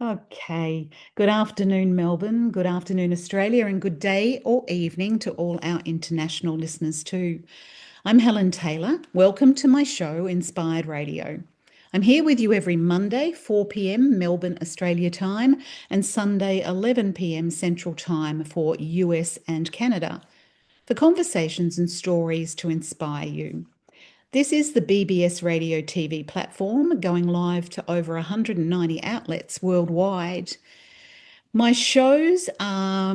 Okay. Good afternoon, Melbourne. Good afternoon, Australia, and good day or evening to all our international listeners too. I'm Helen Taylor. Welcome to my show, Inspired Radio. I'm here with you every Monday, 4 p.m. Melbourne, Australia time, and Sunday, 11 p.m. Central Time for US and Canada, for conversations and stories to inspire you. This is the BBS radio TV platform going live to over 190 outlets worldwide. My shows are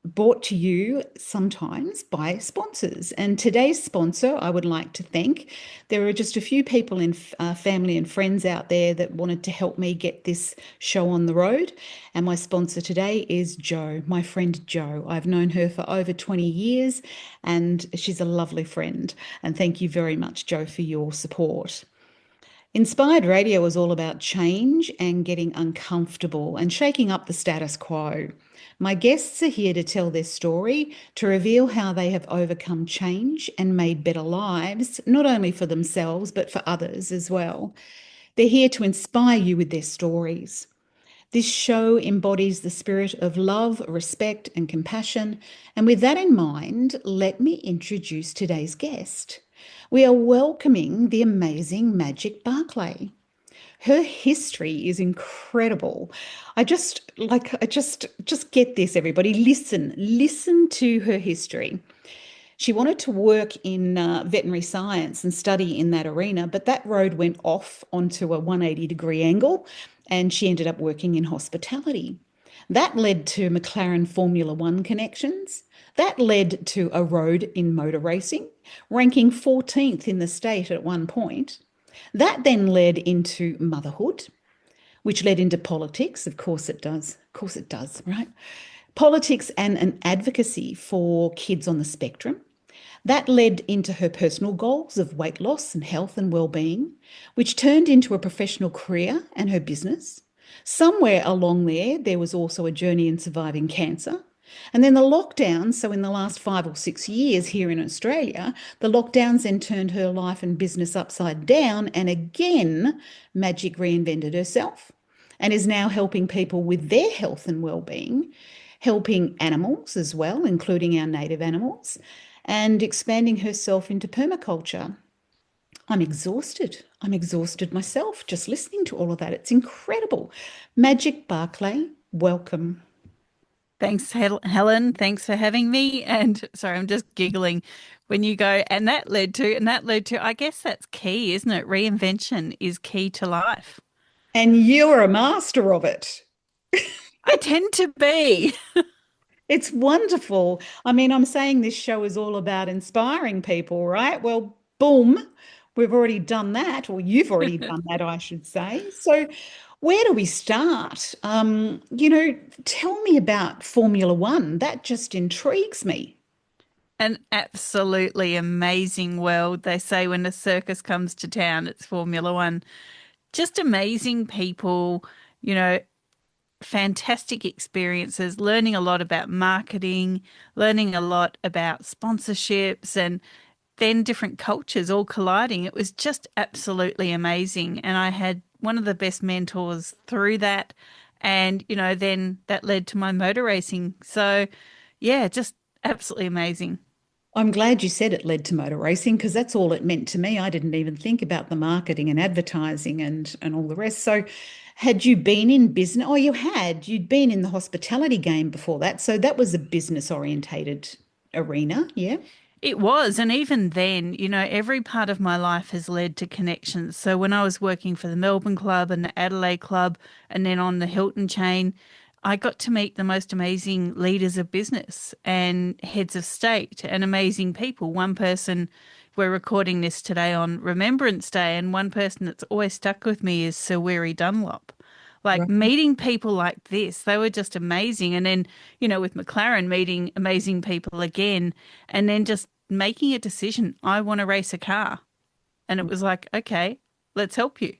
brought to you sometimes by sponsors. And today's sponsor, I would like to thank. There are just a few people in family and friends out there that wanted to help me get this show on the road. And my sponsor today is Jo, my friend Jo. I've known her for over 20 years and she's a lovely friend. And thank you very much, Jo, for your support. Inspired Radio is all about change and getting uncomfortable and shaking up the status quo. My guests are here to tell their story, to reveal how they have overcome change and made better lives, not only for themselves, but for others as well. They're here to inspire you with their stories. This show embodies the spirit of love, respect, and compassion. And with that in mind, let me introduce today's guest. We are welcoming the amazing Magic Barclay. Her history is incredible. I just get this, everybody. Listen to her history. She wanted to work in veterinary science and study in that arena, but that road went off onto a 180-degree angle, and she ended up working in hospitality. That led to McLaren Formula One connections. That led to a road in motor racing, ranking 14th in the state at one point. That then led into motherhood, which led into politics. Of course it does. Of course it does, right? Politics and an advocacy for kids on the spectrum. That led into her personal goals of weight loss and health and well-being, which turned into a professional career and her business. Somewhere along there, there was also a journey in surviving cancer. And then the lockdowns, so in the last 5 or 6 years here in Australia, the lockdowns then turned her life and business upside down. And again, Magic reinvented herself and is now helping people with their health and well-being, helping animals as well, including our native animals, and expanding herself into permaculture. I'm exhausted. I'm exhausted myself just listening to all of that. It's incredible. Magic Barclay, welcome. Thanks, Helen. Thanks for having me. And sorry, I'm just giggling when you go, and that led to, I guess that's key, isn't it? Reinvention is key to life. And you're a master of it. I tend to be. It's wonderful. I mean, I'm saying this show is all about inspiring people, right? Well, boom, we've already done that, or you've already done that, I should say. So, where do we start? Tell me about Formula One. That just intrigues me. An absolutely amazing world. They say when a circus comes to town, it's Formula One. Just amazing people, you know, fantastic experiences, learning a lot about marketing, learning a lot about sponsorships, and then different cultures all colliding. It was just absolutely amazing. And I had one of the best mentors through that. And, then that led to my motor racing. So, yeah, just absolutely amazing. I'm glad you said it led to motor racing because that's all it meant to me. I didn't even think about the marketing and advertising and all the rest. So, had you been in business? Oh, you had. You'd been in the hospitality game before that. So that was a business orientated arena. Yeah. It was. And even then, every part of my life has led to connections. So when I was working for the Melbourne Club and the Adelaide Club and then on the Hilton chain, I got to meet the most amazing leaders of business and heads of state and amazing people. One person, we're recording this today on Remembrance Day, and one person that's always stuck with me is Sir Weary Dunlop. Like Right. meeting people like this, they were just amazing. And then, with McLaren, meeting amazing people again, and then just making a decision. I want to race a car. And it was like, okay, let's help you.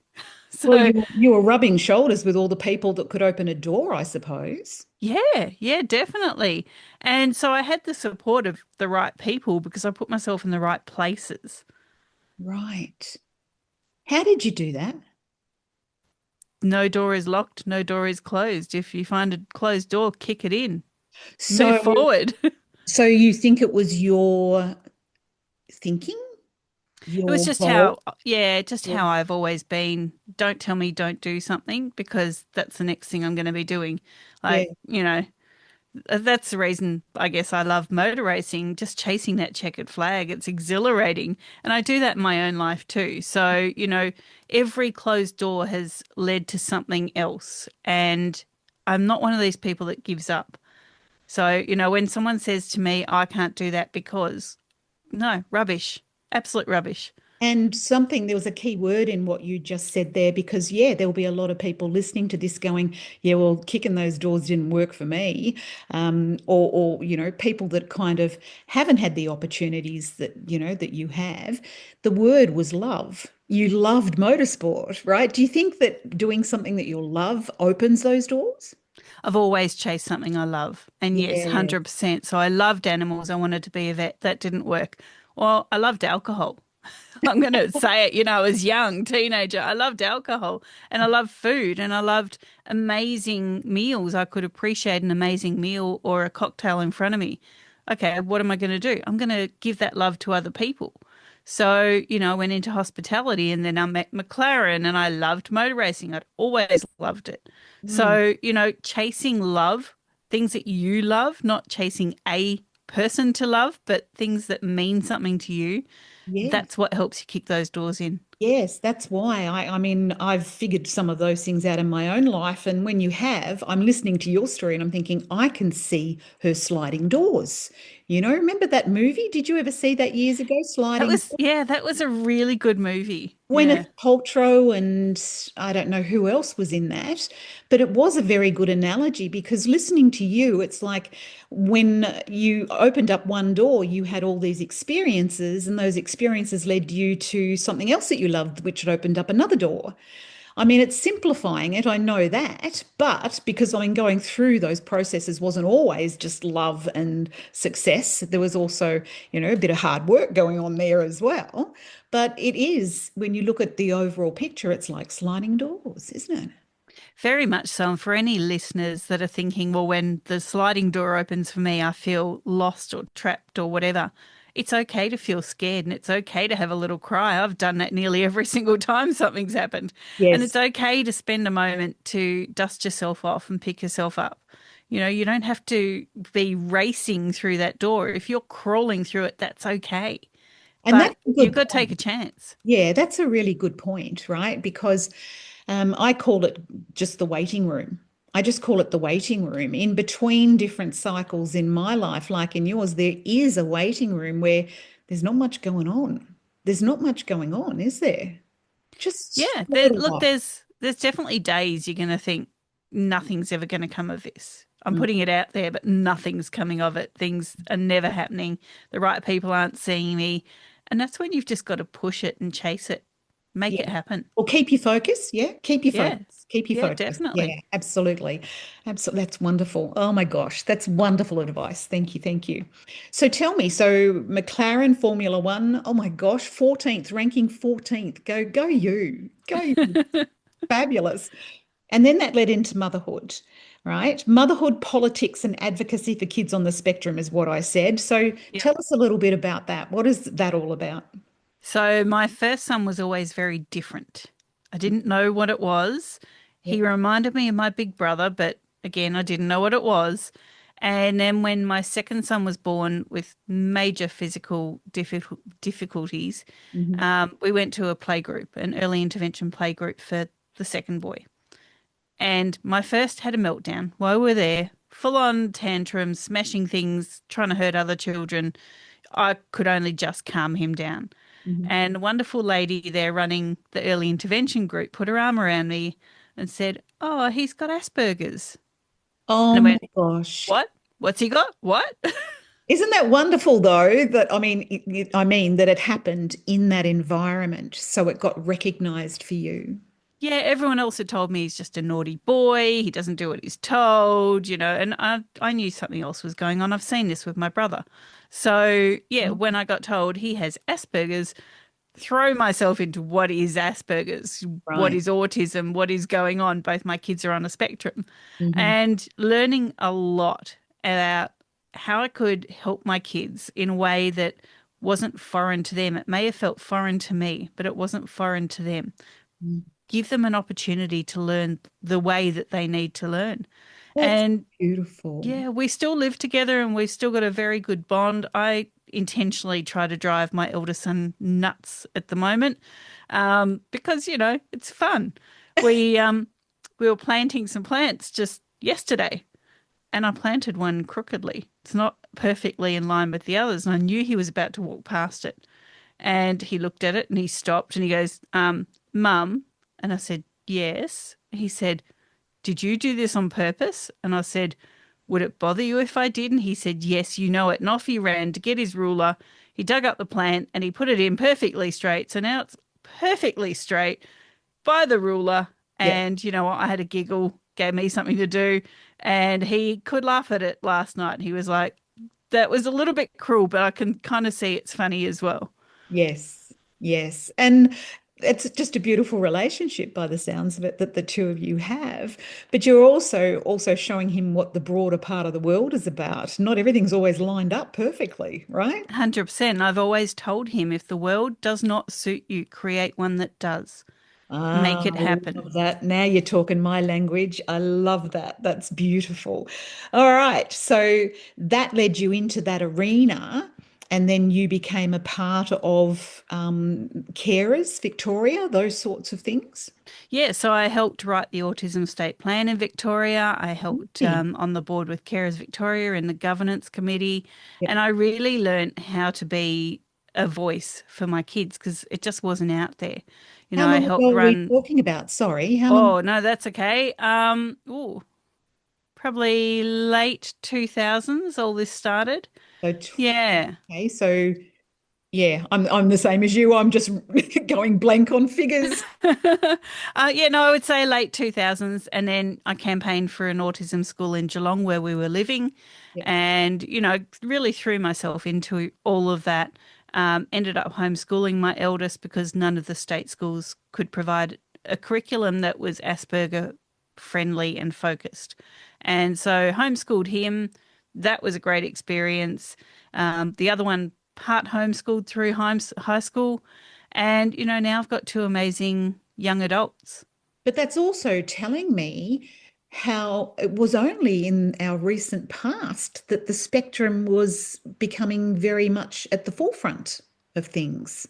Well, So, you were rubbing shoulders with all the people that could open a door, I suppose. yeah, yeah, definitely. And so I had the support of the right people because I put myself in the right places. Right. How did you do that? no door is locked, no door is closed. If you find a closed door, kick it in, move So, forward. so you think it was your thinking, It was your just goal? how, yeah, just Yeah. how I've always been. Don't tell me don't do something because that's the next thing I'm going to be doing. Yeah. Like, that's the reason I guess I love motor racing, just chasing that checkered flag. It's exhilarating. And I do that in my own life too. So, every closed door has led to something else. And I'm not one of these people that gives up. So, when someone says to me, I can't do that because, no, rubbish, absolute rubbish. And something, there was a key word in what you just said there, because yeah, there'll be a lot of people listening to this going, yeah, well, kicking those doors didn't work for me. Or people that kind of haven't had the opportunities that you have. The word was love. You loved motorsport, right? Do you think that doing something that you love opens those doors? I've always chased something I love. And yes, Yeah. 100%. So I loved animals. I wanted to be a vet. That didn't work. Well, I loved alcohol. I'm going to say it, I was young, teenager. I loved alcohol and I loved food and I loved amazing meals. I could appreciate an amazing meal or a cocktail in front of me. Okay, what am I going to do? I'm going to give that love to other people. So, I went into hospitality and then I met McLaren and I loved motor racing. I'd always loved it. Mm, So, chasing love, things that you love, not chasing a person to love, but things that mean something to you, yes. that's what helps you kick those doors in. Yes, that's why I mean, I've figured some of those things out in my own life. And when you have, I'm listening to your story and I'm thinking, I can see her sliding doors. Remember that movie? Did you ever see that years ago, That Sliding? was, yeah, that was a really good movie. Gwyneth Yeah. Paltrow and I don't know who else was in that, but it was a very good analogy because listening to you, it's like when you opened up one door, you had all these experiences, and those experiences led you to something else that you loved, which had opened up another door. I mean, it's simplifying it, I know that, but because I mean, going through those processes wasn't always just love and success. There was also, a bit of hard work going on there as well. But it is, when you look at the overall picture, it's like sliding doors, isn't it? Very much so. And for any listeners that are thinking, well, when the sliding door opens for me, I feel lost or trapped or whatever, it's okay to feel scared and it's okay to have a little cry. I've done that nearly every single time something's happened. And Yes. it's okay to spend a moment to dust yourself off and pick yourself up. You don't have to be racing through that door. If you're crawling through it, that's okay. And that's But a you've good got to take point. a chance. Yeah, that's a really good point, right? Because I call it just the waiting room. I just call it the waiting room. In between different cycles in my life, like in yours, there is a waiting room where there's not much going on. There's not much going on, is there? Just Yeah, a little look, while. there's definitely days you're going to think nothing's ever going to come of this. I'm Mm, putting it out there, but nothing's coming of it. Things are never happening. The right people aren't seeing me. And that's when you've just got to push it and chase it, make yeah. it happen. Or keep your focus. Yeah. Keep your Yeah, focus. Keep your yeah, focus. definitely. Yeah, absolutely. Absolutely. That's wonderful. Oh my gosh. That's wonderful advice. Thank you. Thank you. So tell me, so McLaren Formula One, oh my gosh, 14th, ranking 14th. Go you. Go you. Fabulous. And then that led into motherhood, right? Motherhood, politics, and advocacy for kids on the spectrum is what I said. So Yeah. tell us a little bit about that. What is that all about? So my first son was always very different. I didn't know what it was. Yeah. He reminded me of my big brother, but again, I didn't know what it was. And then when my second son was born with major physical difficulties, Mhm. we went to a playgroup, an early intervention playgroup for the second boy. And my first had a meltdown while we were there, full on tantrums, smashing things, trying to hurt other children. I could only just calm him down. Mhm. And a wonderful lady there running the early intervention group put her arm around me and said, "Oh, he's got Asperger's." And Oh I my went, gosh. "What? What's he got? What?" Isn't that wonderful though that I mean that it happened in that environment so it got recognized for you. Yeah, everyone else had told me he's just a naughty boy. He doesn't do what he's told, and I knew something else was going on. I've seen this with my brother. So, yeah, when I got told he has Asperger's, throw myself into what is Asperger's, what Right. is autism, what is going on. Both my kids are on a spectrum, Hmm. and learning a lot about how I could help my kids in a way that wasn't foreign to them. It may have felt foreign to me, but it wasn't foreign to them. Give them an opportunity to learn the way that they need to learn. That's And beautiful. yeah, we still live together and we've still got a very good bond. I intentionally try to drive my eldest son nuts at the moment, because, it's fun. We um, we were planting some plants just yesterday and I planted one crookedly. It's not perfectly in line with the others, and I knew he was about to walk past it. And he looked at it and he stopped and he goes, Mum. And I said, Yes. He said, Did you do this on purpose? And I said, Would it bother you if I did? And he said, Yes, you know it. And off he ran to get his ruler. He dug up the plant and he put it in perfectly straight. So now it's perfectly straight by the ruler. Yeah. And you know what? I had a giggle, gave me something to do. And he could laugh at it last night. He was like, That was a little bit cruel, but I can kind of see it's funny as well. Yes. Yes. And it's just a beautiful relationship by the sounds of it that the two of you have. But you're also showing him what the broader part of the world is about. Not everything's always lined up perfectly, right? 100%. I've always told him if the world does not suit you, create one that does. Ah, Make it I happen. love that. Now you're talking my language. I love that. That's beautiful. All right. So that led you into that arena, and then you became a part of carers, Victoria, those sorts of things. Yeah, so I helped write the Autism State Plan in Victoria. I helped Mm. on the board with Carers Victoria in the governance committee. Yep. And I really learnt how to be a voice for my kids because it just wasn't out there. How I long helped ago were we run. talking about? Sorry, how long? Oh, no, that's okay. Probably late 2000s, all this started. So, Yeah. okay, so yeah, I'm the same as you. I'm just going blank on figures. Yeah, no, I would say late 2000s. And then I campaigned for an autism school in Geelong where we were living Yep. and, really threw myself into all of that. Ended up homeschooling my eldest because none of the state schools could provide a curriculum that was Asperger friendly and focused. And so homeschooled him. That was a great experience. The other one, part homeschooled through high school. And, now I've got two amazing young adults. But that's also telling me how it was only in our recent past that the spectrum was becoming very much at the forefront of things,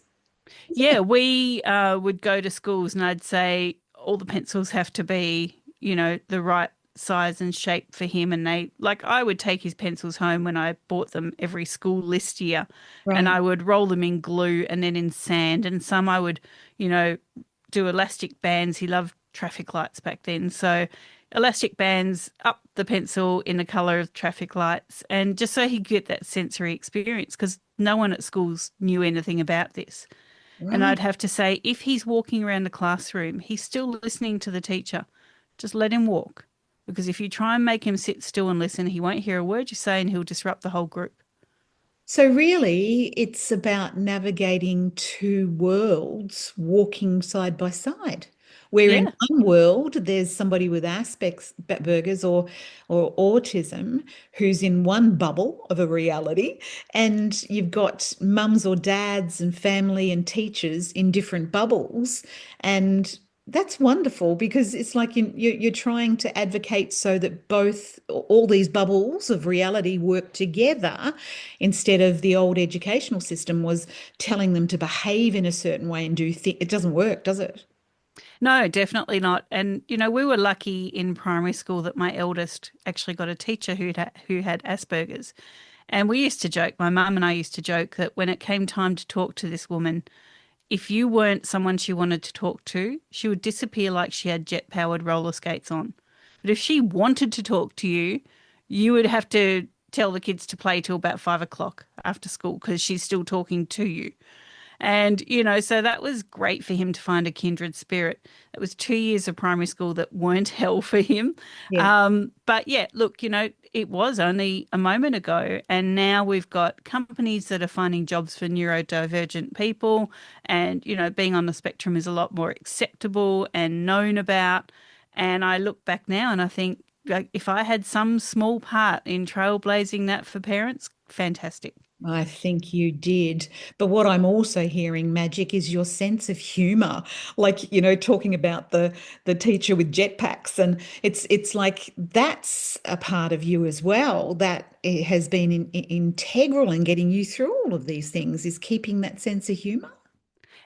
isn't Yeah, it? we would go to schools and I'd say all the pencils have to be, the right size and shape for him. And I would take his pencils home when I bought them every school list year and Right. I would roll them in glue and then in sand. And some I would, you know, do elastic bands. He loved traffic lights back then. So elastic bands up the pencil in the color of traffic lights. And just so he could get that sensory experience because no one at schools knew anything about this. And Right. I'd have to say, if he's walking around the classroom, he's still listening to the teacher. Just let him walk. Because if you try and make him sit still and listen, he won't hear a word you say and he'll disrupt the whole group. So really, it's about navigating two worlds walking side by side. Where in Yeah. one world, there's somebody with Asperger's or autism who's in one bubble of a reality, and you've got mums or dads and family and teachers in different bubbles. And that's wonderful because it's like you're trying to advocate so that both all these bubbles of reality work together instead of the old educational system was telling them to behave in a certain way and do things. It doesn't work, does it? No, definitely not. And, we were lucky in primary school that my eldest actually got a teacher who had Asperger's. And we used to joke, my mum and I used to joke that when it came time to talk to this woman, if you weren't someone she wanted to talk to, she would disappear like she had jet-powered roller skates on. But if she wanted to talk to you, you would have to tell the kids to play till about 5 o'clock after school because she's still talking to you. And, so that was great for him to find a kindred spirit. It was 2 years of primary school that weren't hell for him. Yeah. But yeah, look, it was only a moment ago. And now we've got companies that are finding jobs for neurodivergent people. And, being on the spectrum is a lot more acceptable and known about. And I look back now and I think, like, if I had some small part in trailblazing that for parents, fantastic. I think you did. But what I'm also hearing, Magic, is your sense of humor. Like, talking about the teacher with jetpacks. And it's like that's a part of you as well that it has been integral in getting you through all of these things, is keeping that sense of humor.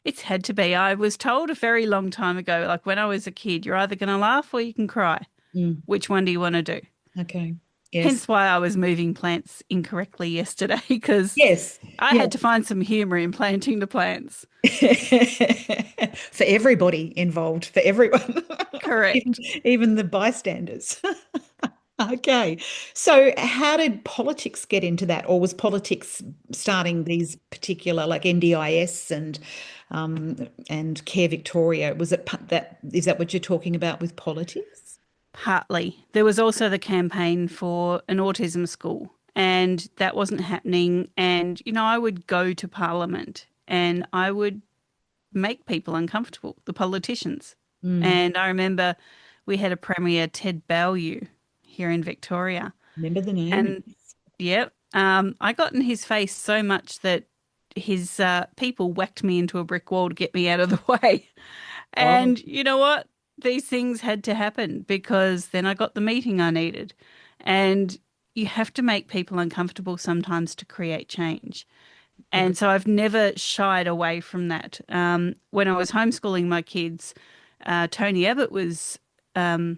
It's had to be. I was told a very long time ago, like when I was a kid, you're either going to laugh or you can cry. Mm, Which one do you want to do? okay. Yes. Hence why I was moving plants incorrectly yesterday, because Yes. I Yeah. had to find some humor in planting the plants. For everybody involved, for everyone, even, Correct. even the bystanders. Okay. So how did politics get into that? Or was politics starting these particular like NDIS and Care Victoria? Was it that is that what you're talking about with politics? Partly. There was also the campaign for an autism school, and that wasn't happening. And, I would go to Parliament and I would make people uncomfortable, the politicians. Mm, And I remember we had a Premier, Ted Baillieu, here in Victoria. remember the name? And yep, I got in his face so much that his people whacked me into a brick wall to get me out of the way. Oh, And you know what? These things had to happen because then I got the meeting I needed. And you have to make people uncomfortable sometimes to create change. agree. And so I've never shied away from that. When I was homeschooling my kids, Tony Abbott was Prime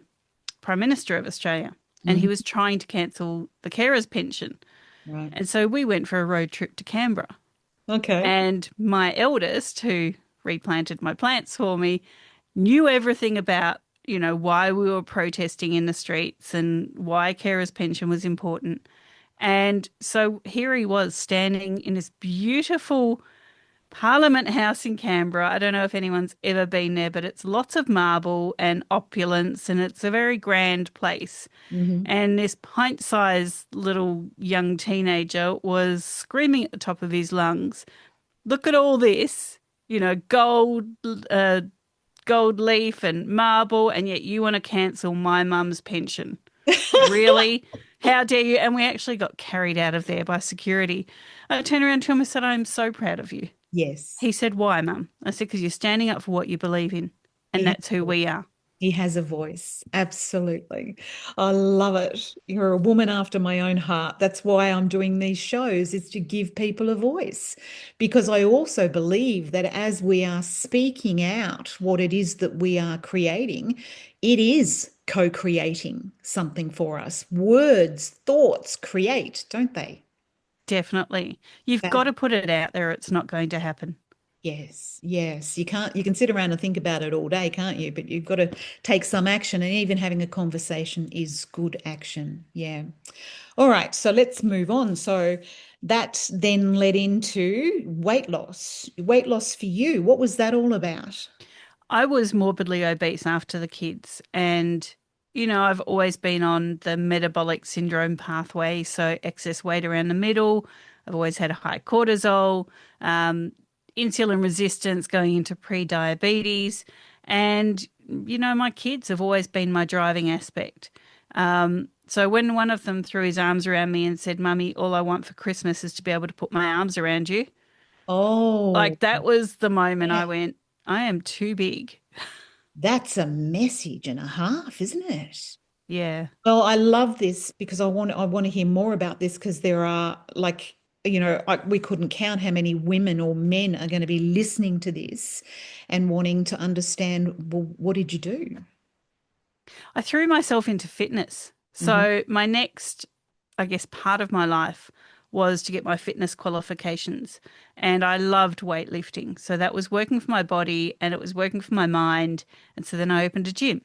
Minister of Australia and he Mhm. was trying to cancel the carers pension. Right. And so we went for a road trip to Canberra. Okay. And my eldest, who replanted my plants for me, knew everything about, why we were protesting in the streets and why carers pension was important. And so here he was standing in this beautiful Parliament House in Canberra. I don't know if anyone's ever been there, but it's lots of marble and opulence, and it's a very grand place. Hmm. And this pint-sized little young teenager was screaming at the top of his lungs, "Look at all this, gold, uh, gold leaf and marble, and yet you want to cancel my mum's pension. Really? How dare you?" And we actually got carried out of there by security. I turned around to him and said, "I'm so proud of you." Yes. He said, "Why, Mum?" I said, "Because you're standing up for what you believe in, He and has that's who we are." He has a voice. Absolutely. I love it. You're a woman after my own heart. That's why I'm doing these shows, is to give people a voice. Because I also believe that as we are speaking out what it is that we are creating, it is co-creating something for us. Words, thoughts create, don't they? Definitely. You've got That to put it out there. It's not going to happen. Yes, yes. You can sit around and think about it all day, can't you? But you've got to take some action, and even having a conversation is good action. Yeah. All right, so let's move on. So that then led into weight loss. Weight loss for you. What was that all about? I was morbidly obese after the kids, and I've always been on the metabolic syndrome pathway, so excess weight around the middle. I've always had high cortisol, um, insulin resistance going into pre-diabetes, and my kids have always been my driving aspect. So when one of them threw his arms around me and said, "Mummy, all I want for Christmas is to be able to put my arms around you," Oh, like that was the moment yeah. I went, "I am too big." That's a message and a half, isn't it? Yeah, Well, I love this because I want to hear more about this because there are like we couldn't count how many women or men are going to be listening to this and wanting to understand, well, what did you do? I threw myself into fitness. Hmm. So my next, I guess, part of my life was to get my fitness qualifications. And I loved weightlifting. So that was working for my body and it was working for my mind. And so then I opened a gym.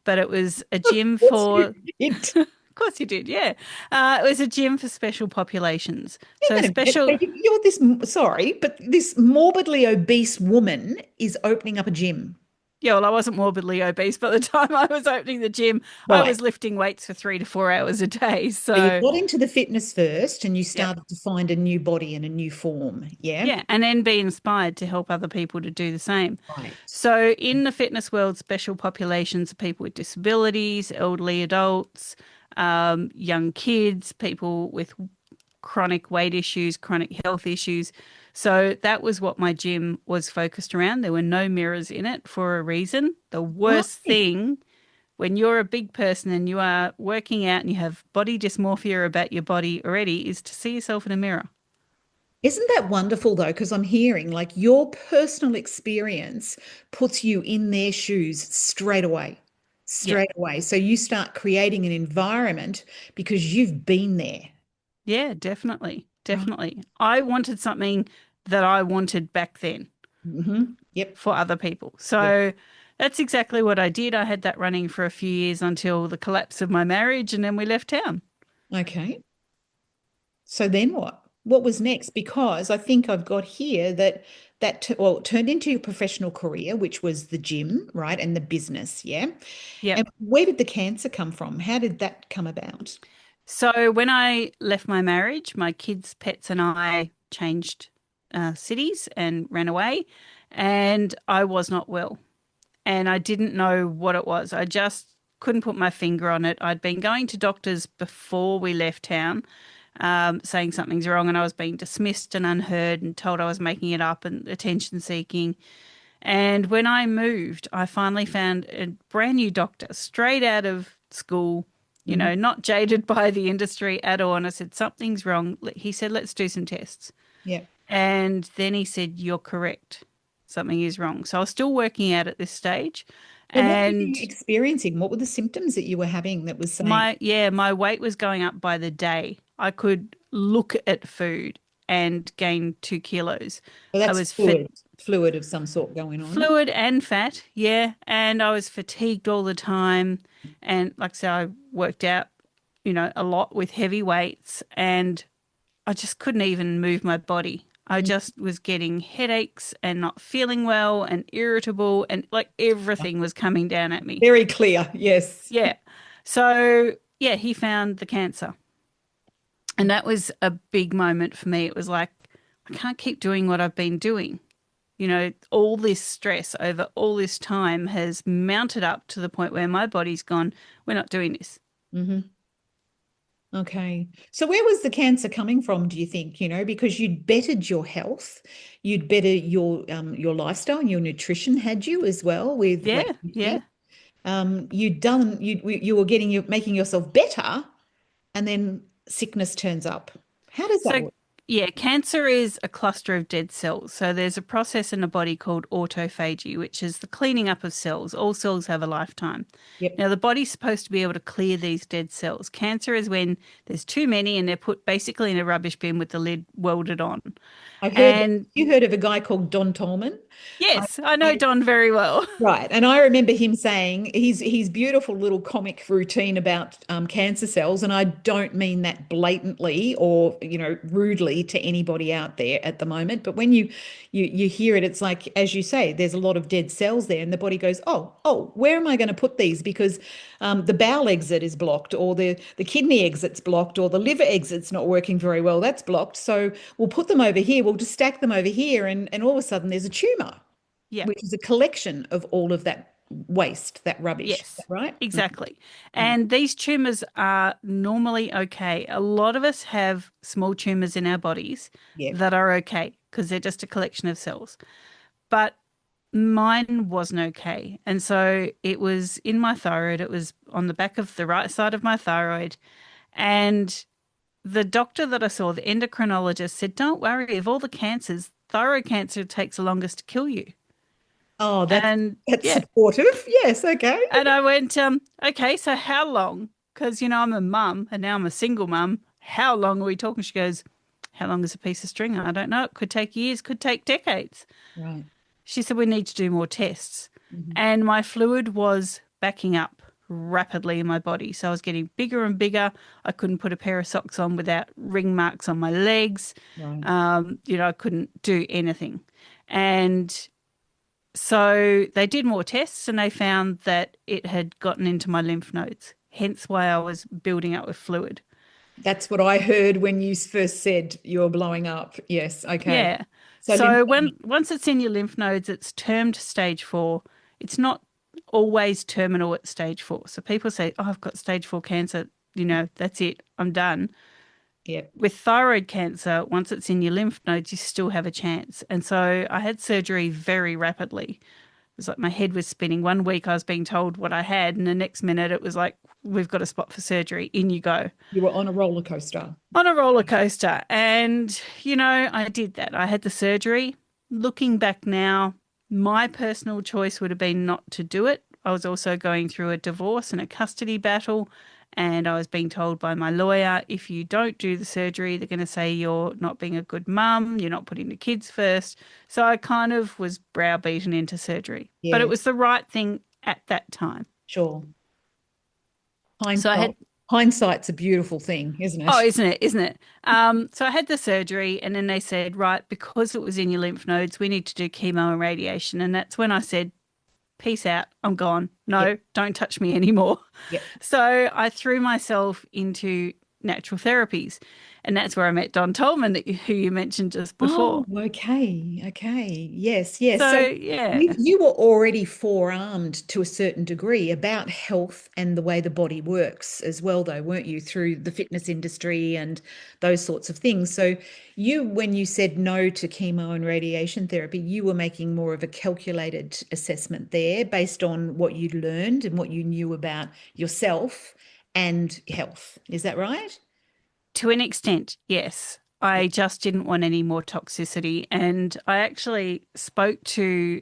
But it was a Of gym course you for did. Of course you did, yeah. It was a gym for special populations. Hang So on a minute. So special, you're this, sorry, but this morbidly obese woman is opening up a gym. yeah, well, I wasn't morbidly obese by the time I was opening the gym. I Right. was lifting weights for 3 to 4 hours a day. So you So, got into the fitness first and you yep. started to find a new body and a new form. Yeah. Yeah, and then be inspired to help other people to do the same. Right. So, in the fitness world, special populations of people with disabilities, elderly adults, young kids, people with chronic weight issues, chronic health issues. So, that was what my gym was focused around. There were no mirrors in it for a reason. The worst Right. thing when you're a big person and you are working out and you have body dysmorphia about your body already is to see yourself in a mirror. Isn't that wonderful though? Because I'm hearing like your personal experience puts you in their shoes straight away. Yeah. Straight away. So you start creating an environment because you've been there. Yeah, definitely. Right. Definitely. I wanted something that I wanted back then Yep. for other people. Yep. So that's exactly what I did. I had that running for a few years until the collapse of my marriage, and then we left town. Okay. So then what? What was next? Because I think I've got here that well, it turned into your professional career, which was the gym, right? And the business, yeah. Yep. And where did the cancer come from? How did that come about? So when I left my marriage, my kids, pets, and I changed cities and ran away, and I was not well. And I didn't know what it was. I just couldn't put my finger on it. I'd been going to doctors before we left town, saying something's wrong, and I was being dismissed and unheard and told I was making it up and attention seeking. And when I moved, I finally found a brand new doctor straight out of school, Hmm. not jaded by the industry at all. And I said, something's wrong. He said, let's do some tests. Yeah. And then he said, you're correct. Something is wrong. So I was still working out at this stage. Well, what were you And experiencing? What were the symptoms that you were having that was saying, my weight was going up by the day. I could look at food and gain 2 kilos. well, I that's was fit, fluid of some sort going on? fluid and fat, yeah. And I was fatigued all the time. And like I said, I worked out, a lot with heavy weights and I just couldn't even move my body. I just was getting headaches and not feeling well and irritable and like everything was coming down at me. Very clear. Yes. Yeah. So, yeah, he found the cancer. And that was a big moment for me. It was like, I can't keep doing what I've been doing. All this stress over all this time has mounted up to the point where my body's gone, we're not doing this. Hmm. Okay. So where was the cancer coming from, do you think? Because you'd bettered your health, you'd bettered your lifestyle, your nutrition had you as well with Yeah, like yeah. eating. You were making yourself better, and then sickness turns up. How does that So, work? yeah, cancer is a cluster of dead cells. So, there's a process in the body called autophagy, which is the cleaning up of cells. All cells have a lifetime. Yep. Now, the body's supposed to be able to clear these dead cells. Cancer is when there's too many and they're put basically in a rubbish bin with the lid welded on. I've heard And you heard of a guy called Don Tolman. I, yes, I know I Don very well. Right. And I remember him saying his beautiful little comic routine about cancer cells. And I don't mean that blatantly or, rudely to anybody out there at the moment. But when you hear it, it's like, as you say, there's a lot of dead cells there. And the body goes, oh, where am I going to put these? Because the bowel exit is blocked, or the kidney exit's blocked, or the liver exit's not working very well. That's blocked. So we'll put them over here. We'll just stack them over here. And all of a sudden there's a tumor, Yeah. which is a collection of all of that waste, that rubbish. Is that Yes, right? exactly. Mm. And these tumors are normally okay. A lot of us have small tumors in our bodies Yeah. that are okay because they're just a collection of cells. But mine wasn't okay. And so it was in my thyroid. It was on the back of the right side of my thyroid. And the doctor that I saw, the endocrinologist, said, don't worry, of all the cancers, thyroid cancer takes the longest to kill you. Oh, And that's yeah, supportive. Yes. Okay. and I went, okay, so how long? Because, I'm a mum and now I'm a single mum. How long are we talking? She goes, how long is a piece of string? I don't know. It could take years, could take decades. Right. She said, we need to do more tests. Mhm. And my fluid was backing up rapidly in my body. So I was getting bigger and bigger. I couldn't put a pair of socks on without ring marks on my legs. Right. I couldn't do anything. And so they did more tests and they found that it had gotten into my lymph nodes, hence why I was building up with fluid. That's what I heard when you first said you're blowing up. Yes. Okay. Yeah. So So lymphoma. once it's in your lymph nodes, it's termed stage 4. It's not always terminal at stage 4. So people say, "Oh, I've got stage 4 cancer, that's it. I'm done." Yeah. With thyroid cancer, once it's in your lymph nodes, you still have a chance. And so I had surgery very rapidly. It was like my head was spinning. One week I was being told what I had, and the next minute it was like, "We've got a spot for surgery. In you go." You were on a roller coaster. On a roller coaster. And, I did that. I had the surgery. Looking back now, my personal choice would have been not to do it. I was also going through a divorce and a custody battle. And I was being told by my lawyer, if you don't do the surgery, they're going to say you're not being a good mum, you're not putting the kids first. So I kind of was browbeaten into surgery. But it Yeah. was the right thing at that time. Sure. So I Hindsight. had Hindsight's a beautiful thing, isn't Oh, it? isn't it? Isn't it? So I had the surgery, and then they said, right, because it was in your lymph nodes, we need to do chemo and radiation. And that's when I said, peace out, I'm gone. Yeah. No, don't touch me anymore. Yeah. So I threw myself into natural therapies. And that's where I met Don Tolman, who you mentioned just Oh, before. okay. Okay. Yes. Yes. So, So yeah. you were already forearmed to a certain degree about health and the way the body works as well, though, weren't you, through the fitness industry and those sorts of things? So when you said no to chemo and radiation therapy, you were making more of a calculated assessment there based on what you'd learned and what you knew about yourself and health. Is that right? To an extent, yes. Yeah. I just didn't want any more toxicity. And I actually spoke to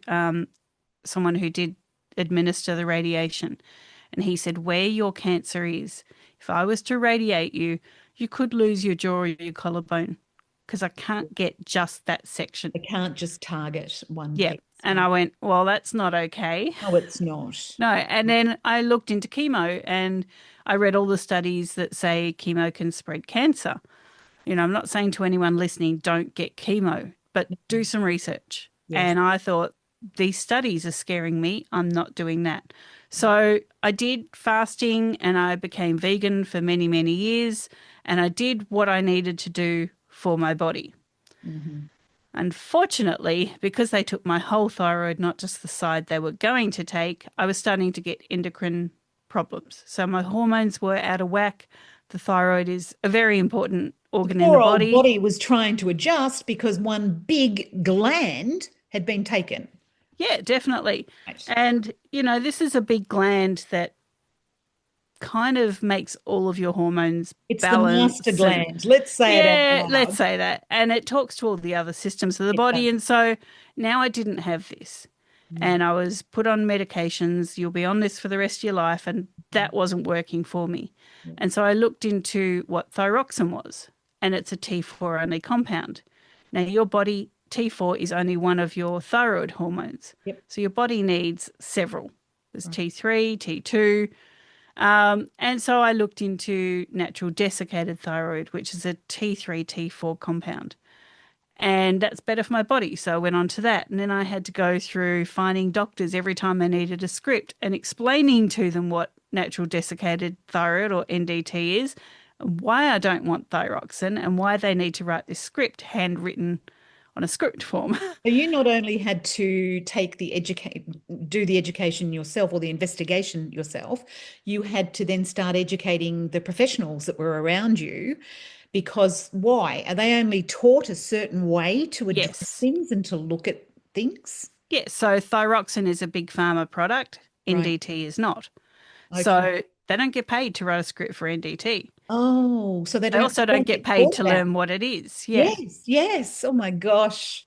someone who did administer the radiation. And he said, where your cancer is, if I was to radiate you, you could lose your jaw or your collarbone because I can't get just that section. They can't just target one Yeah. piece. And I went, well, that's not okay. No, it's not. No. And then I looked into chemo and I read all the studies that say chemo can spread cancer. I'm not saying to anyone listening, don't get chemo, but do some research. Yes. And I thought, these studies are scaring me. I'm not doing that. So I did fasting and I became vegan for many, many years. And I did what I needed to do for my body. Mhm. Unfortunately, because they took my whole thyroid, not just the side they were going to take, I was starting to get endocrine problems. So my hormones were out of whack. The thyroid is a very important The organ in the poor old body. body was trying to adjust because one big gland had been taken. Yeah, definitely. Right. And, this is a big gland that kind of makes all of your hormones It's the master balance. And gland. Let's say it out yeah, let's loud. say that. And it talks to all the other systems of the It does. body. And so now I didn't have this. Mm. And I was put on medications. You'll be on this for the rest of your life. And that wasn't working for me. Yeah. And so I looked into what thyroxine was. And it's a T4 only compound. Now, your body, T4 is only one of your thyroid hormones. Yep. So your body needs several. There's Right. T3, T2. And so I looked into natural desiccated thyroid, which is a T3, T4 compound. And that's better for my body. So I went on to that. And then I had to go through finding doctors every time I needed a script and explaining to them what natural desiccated thyroid or NDT is, why I don't want thyroxine, and why they need to write this script handwritten on a script form. So you not only had to do the education yourself or the investigation yourself, you had to then start educating the professionals that were around you. Because why? Are they only taught a certain way to address Yes. things and to look at things? Yeah. So thyroxine is a big pharma product. Right. NDT is not. Okay. So they don't get paid to write a script for NDT. Oh, so They also don't don't get get paid taught to about. learn what it is. Yeah. Yes, yes. Oh my gosh.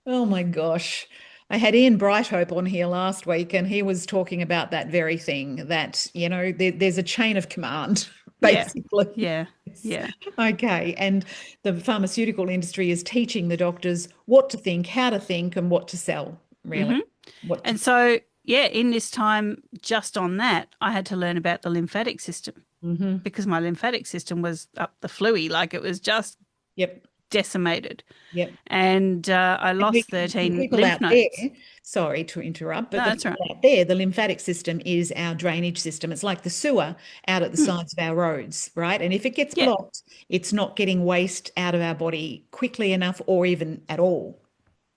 Oh my gosh. I had Ian Brighthope on here last week, and he was talking about that very thing that, there's a chain of command, Yeah. basically. Yeah. Yes. Yeah. Okay. And the pharmaceutical industry is teaching the doctors what to think, how to think, and what to sell, really. hmm What to, And so yeah, in this time, just on that, I had to learn about the lymphatic system Hmm. because my lymphatic system was up the fluey, like it was just Yep. decimated. Yep. And I And lost for 13 people lymph out there, nodes. sorry to interrupt, but No, the that's people right. out there, the lymphatic system is our drainage system. It's like the sewer out at the Mm, sides of our roads, right? And if it gets yeah, blocked, it's not getting waste out of our body quickly enough or even at all.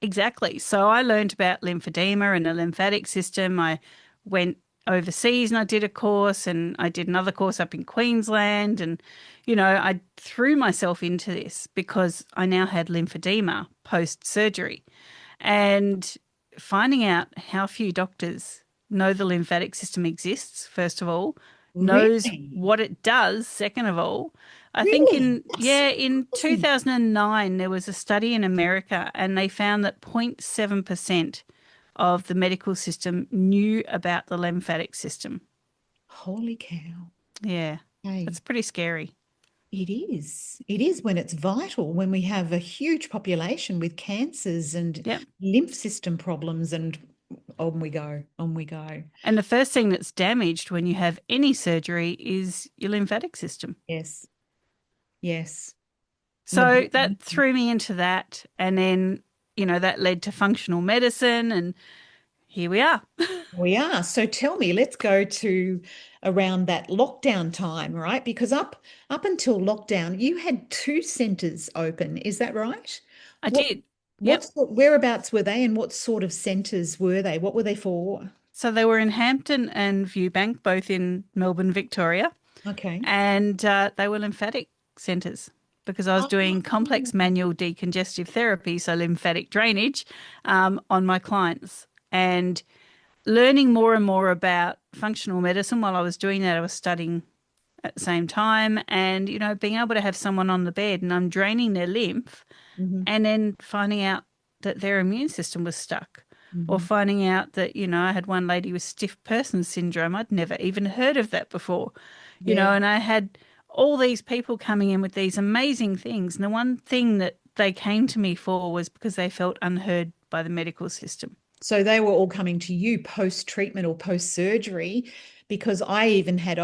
exactly. So I learned about lymphedema and the lymphatic system. I went overseas and I did a course and I did another course up in Queensland. And, I threw myself into this because I now had lymphedema post surgery. And finding out how few doctors know the lymphatic system exists, first of all, knows Really? what it does, second of all. I think Really? That's in amazing. 2009 there was a study in America and they found that 0.7% of the medical system knew about the lymphatic system. Holy cow. Yeah. That's Hey. pretty scary. It is. It is when it's vital, when we have a huge population with cancers and Yep. lymph system problems, and on we go, on we go. And the first thing that's damaged when you have any surgery is your lymphatic system. Yes, yes. And the So that threw me into that. And then, that led to functional medicine. And here we are. we are. So tell me, let's go to around that lockdown time, right? Because up until lockdown, you had two centers open. Is that right? I What did. what Yep. whereabouts were they, and what sort of centers were they? What were they for? So they were in Hampton and Viewbank, both in Melbourne, Victoria. Okay. And they were lymphatic centres because I was doing complex Oh. manual decongestive therapy, so lymphatic drainage, on my clients. And learning more and more about functional medicine while I was doing that, I was studying at the same time and, being able to have someone on the bed and I'm draining their lymph Hmm. and then finding out that their immune system was stuck. Or Hmm. finding out that, I had one lady with stiff person syndrome. I'd never even heard of that before, Yeah. and I had all these people coming in with these amazing things. And the one thing that they came to me for was because they felt unheard by the medical system. So they were all coming to you post treatment or post surgery, because I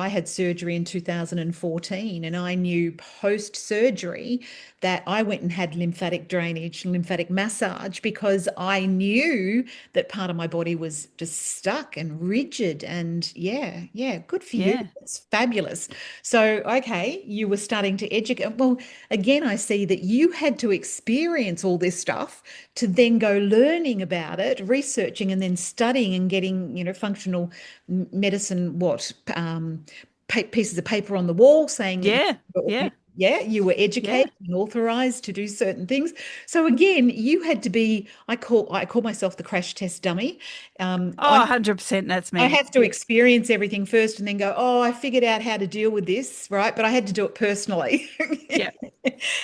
had surgery in 2014, and I knew post surgery that I went and had lymphatic drainage, lymphatic massage, because I knew that part of my body was just stuck and rigid. And yeah, yeah, good for you. Yeah, It's fabulous. So, okay, you were starting to educate. Well, again, I see that you had to experience all this stuff to then go learning about it, researching, and then studying and getting, functional medicine, pieces of paper on the wall saying that yeah, yeah, yeah, you were yeah. educated and authorized to do certain things. So again, you had to be, I call myself the crash test dummy. Oh, 100% that's I me. have to experience everything first and then go, oh, I figured out how to deal with this, right? But I had to do it personally. Yeah,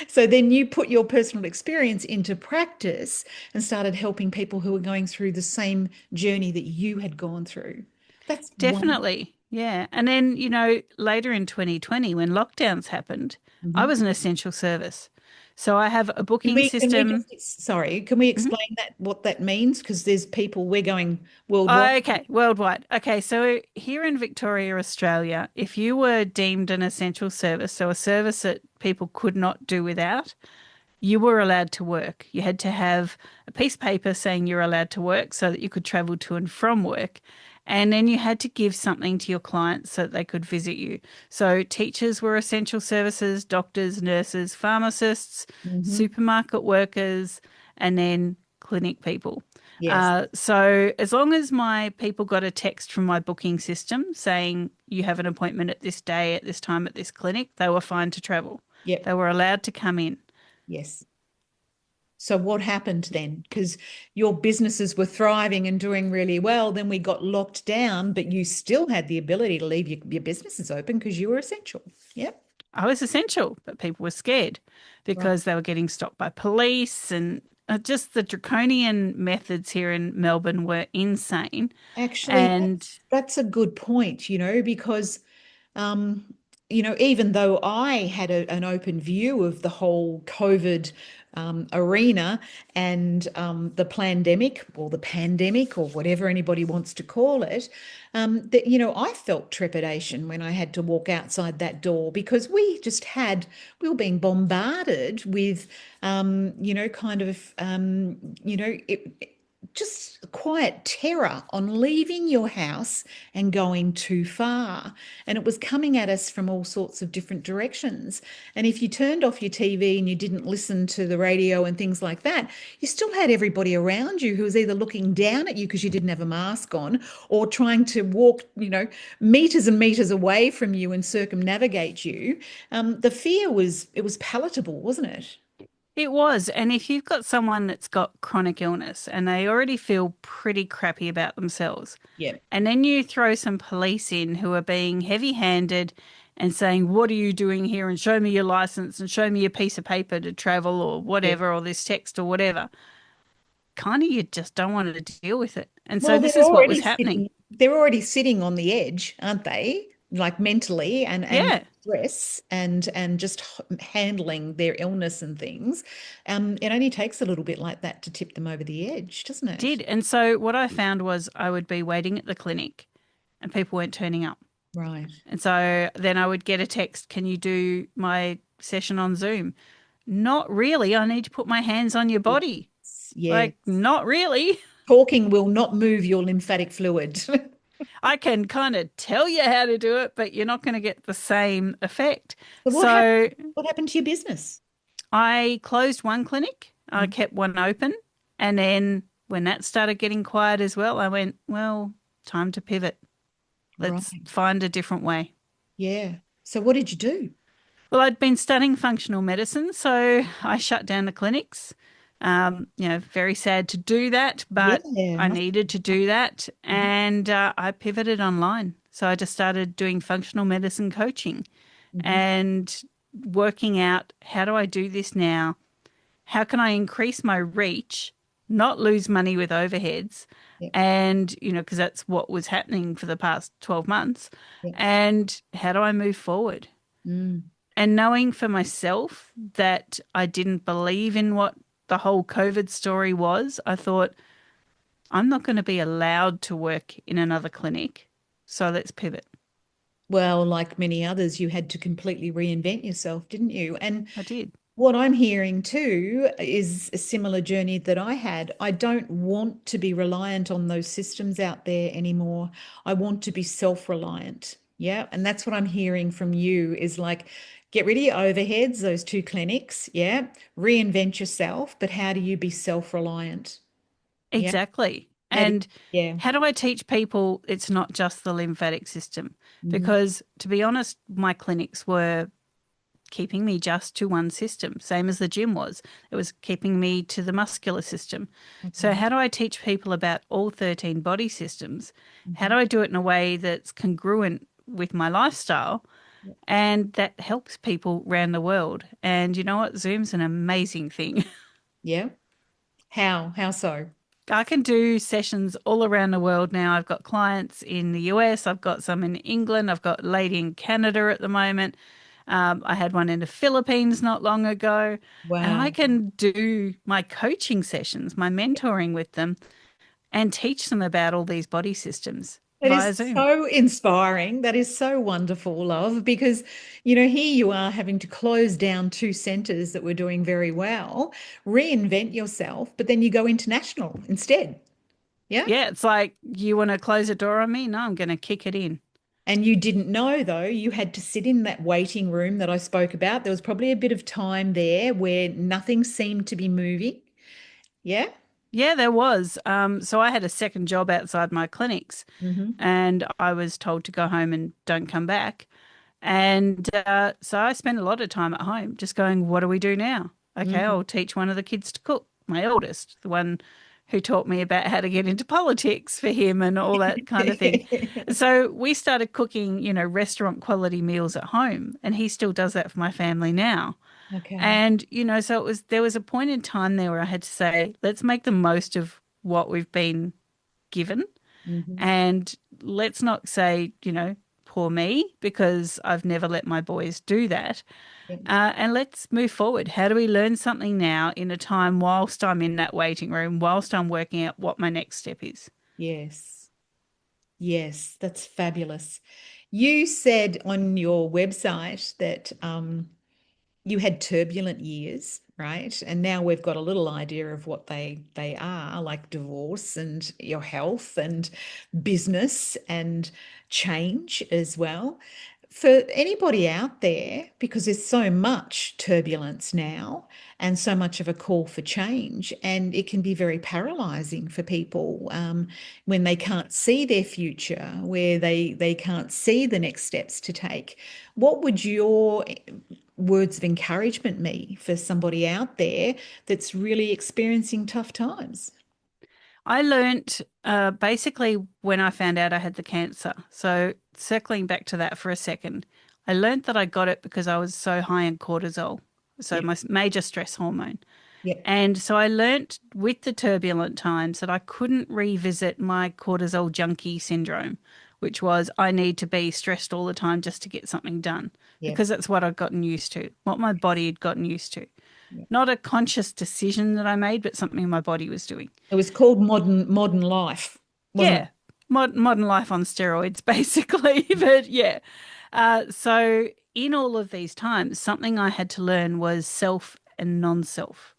So then you put your personal experience into practice and started helping people who were going through the same journey that you had gone through. That's wonderful. definitely. Yeah. And then, later in 2020, when lockdowns happened, I Mhm. was an essential service. So I have a booking Can we system. just, sorry, can we Mhm. explain that, what that means? Because there's people, we're going worldwide. Okay, worldwide. Okay, so here in Victoria, Australia, if you were deemed an essential service, so a service that people could not do without, you were allowed to work. You had to have a piece of paper saying you're allowed to work so that you could travel to and from work. And then you had to give something to your clients so that they could visit you. So teachers were essential services, doctors, nurses, pharmacists, Hmm. supermarket workers, and then clinic people. Yes. So as long as my people got a text from my booking system saying you have an appointment at this day, at this time, at this clinic, they were fine to travel. Yep. They were allowed to come in. Yes. So what happened then? Because your businesses were thriving and doing really well. Then we got locked down, but you still had the ability to leave your businesses open because you were essential. Yep. I was essential, but people were scared Right. because they were getting stopped by police and just the draconian methods here in Melbourne were insane. Actually, And that's a good point, because um, even though I had an open view of the whole COVID arena, and the pandemic or the pandemic or whatever anybody wants to call it, that, I felt trepidation when I had to walk outside that door because we were being bombarded with, kind of, just quiet terror on leaving your house and going too far. And it was coming at us from all sorts of different directions. And if you turned off your TV and you didn't listen to the radio and things like that, you still had everybody around you who was either looking down at you because you didn't have a mask on, or trying to walk, meters and meters away from you and circumnavigate you. The fear it was palatable, wasn't it? It was. And if you've got someone that's got chronic illness and they already feel pretty crappy about themselves, Yeah. and then you throw some police in who are being heavy-handed and saying, "What are you doing here? And show me your license and show me your piece of paper to travel or Yeah. whatever, or this text or whatever." Kind of you just don't want to deal with it. And so Well, this is what was happening. they're already sitting on the edge, aren't they? Like mentally and Yeah, stress and just handling their illness and things. It only takes a little bit like that to tip them over the edge, doesn't it it? did. And so what I found was I would be waiting at the clinic and people weren't turning up. Right. And so then I would get a text, "Can you do my session on Zoom?" Not really. I need to put my hands on your body. Yes. Like, not really. Talking will not move your lymphatic fluid. I can kind of tell you how to do it, but you're not going to get the same effect. So what happened? So What happened to your business? I closed one clinic, I Mm. kept one open. And then when that started getting quiet as well, I went, well, time to pivot. Let's Right. find a different way. Yeah. So what did you do? Well, I'd been studying functional medicine, so I shut down the clinics. Very sad to do that, but Yeah, I must. needed to do that. Mhm. And I pivoted online. So I just started doing functional medicine coaching Mhm. and working out, how do I do this now? How can I increase my reach, not lose money with overheads? Yeah. And, because that's what was happening for the past 12 months. Yeah. And how do I move forward? Mm. And knowing for myself that I didn't believe in what the whole COVID story was, I thought, I'm not going to be allowed to work in another clinic. So let's pivot. Well, like many others, you had to completely reinvent yourself, didn't you? And I did. what I'm hearing too is a similar journey that I had. I don't want to be reliant on those systems out there anymore. I want to be self-reliant. Yeah. And that's what I'm hearing from you is like, get rid of your overheads, those two clinics. Yeah. Reinvent yourself. But how do you be self-reliant? Yeah. Exactly. How do you, And yeah. how do I teach people it's not just the lymphatic system? Mhm. Because to be honest, my clinics were keeping me just to one system, same as the gym was. It was keeping me to the muscular system. So, Okay. how do I teach people about all 13 body systems? How Mhm. do I do it in a way that's congruent with my lifestyle Yeah. and that helps people around the world? And you know what? Zoom's an amazing thing. Yeah. How? How so? I can do sessions all around the world now. I've got clients in the US, I've got some in England, I've got a lady in Canada at the moment. I had one in the Philippines not long ago, and I Wow. can do my coaching sessions, my mentoring with them, and teach them about all these body systems It via is Zoom. so inspiring. That is so wonderful, love, because, here you are having to close down two centers that were doing very well, reinvent yourself, but then you go international instead. Yeah. Yeah, it's like, you want to close a door on me? No, I'm going to kick it in. And you didn't know, though, you had to sit in that waiting room that I spoke about. There was probably a bit of time there where nothing seemed to be moving. Yeah. Yeah, there was. So I had a second job outside my clinics, Hmm. and I was told to go home and don't come back. And so I spent a lot of time at home just going, what do we do now? Okay, Hmm. I'll teach one of the kids to cook, my eldest, the one who taught me about how to get into politics for him and all that kind of thing. So we started cooking, restaurant quality meals at home, and he still does that for my family now. Okay. And, so there was a point in time there where I had to say, let's make the most of what we've been given Hmm. and let's not say, poor me, because I've never let my boys do that. Yep. And let's move forward. How do we learn something now in a time whilst I'm in that waiting room, whilst I'm working out what my next step is? Yes. Yes, that's fabulous. You said on your website that you had turbulent years, right? And now we've got a little idea of what they are, like divorce and your health and business and change as well. For anybody out there, because there's so much turbulence now and so much of a call for change, and it can be very paralyzing for people when they can't see their future, where they can't see the next steps to take. What would your words of encouragement be for somebody out there that's really experiencing tough times? I learnt basically when I found out I had the cancer. So, circling back to that for a second, I learnt that I got it because I was so high in cortisol, so Yep, my major stress hormone. yep, And so I learnt with the turbulent times that I couldn't revisit my cortisol junkie syndrome, which was I need to be stressed all the time just to get something done, yep, because that's what I'd gotten used to, what my body had gotten used to. yep. Not a conscious decision that I made, but something my body was doing. It was called modern life, wasn't Yeah, modern life on steroids, basically. But yeah, so in all of these times, something I had to learn was self and non-self.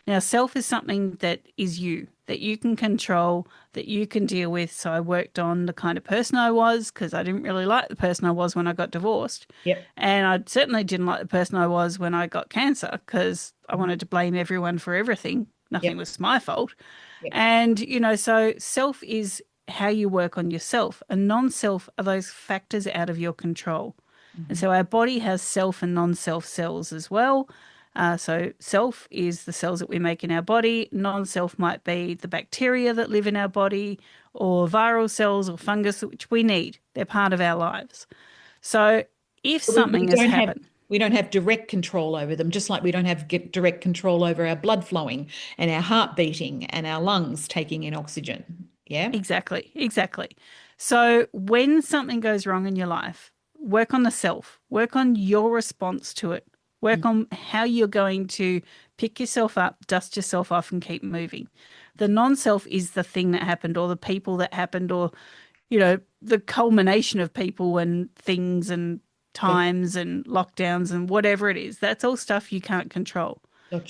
Now, self is something that is you, that you can control, that you can deal with. So I worked on the kind of person I was, because I didn't really like the person I was when I got divorced. it? Yep, And I certainly didn't like the person I was when I got cancer, because I mhm, wanted to blame everyone for everything. Nothing yep, was my fault. yep, And, so self is how you work on yourself, and non self are those factors out of your control. And mhm, so our body has self and non self cells as well. So, self is the cells that we make in our body. Non self might be the bacteria that live in our body, or viral cells or fungus, which we need. They're part of our lives. So, if but we something has don't have happened, direct control over them, just like we don't have direct control over our blood flowing and our heart beating and our lungs taking in oxygen. Yeah. exactly, exactly. So when something goes wrong in your life, work on the self, work on your response to it, Mm. work on how you're going to pick yourself up, dust yourself off, and keep moving. The non self is the thing that happened, or the people that happened, or, the culmination of people and things and Got- times and lockdowns and whatever it is. That's all stuff you can't control,